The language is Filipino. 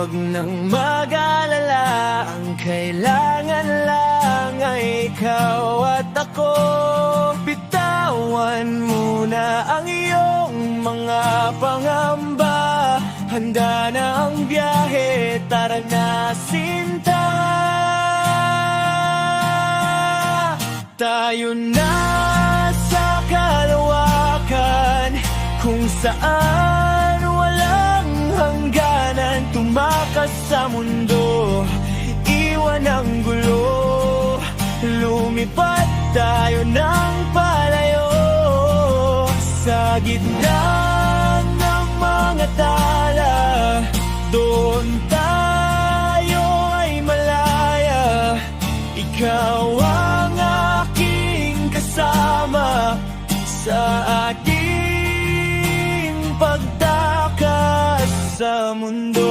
Huwag nang mag-alala, ang kailangan lang ay ikaw at ako. Bitawan muna ang iyong mga pangamba. Handa na ang biyahe, tara na sinta. Tayo na sa kalawakan, kung saan walang hangganan. Tumakas sa mundo, iwan ang gulo. Lumipad tayo ng palayo. Sa gitna ng mga tala, doon tayo ay malaya. Ikaw ang aking kasama sa ating pagtakas sa mundo.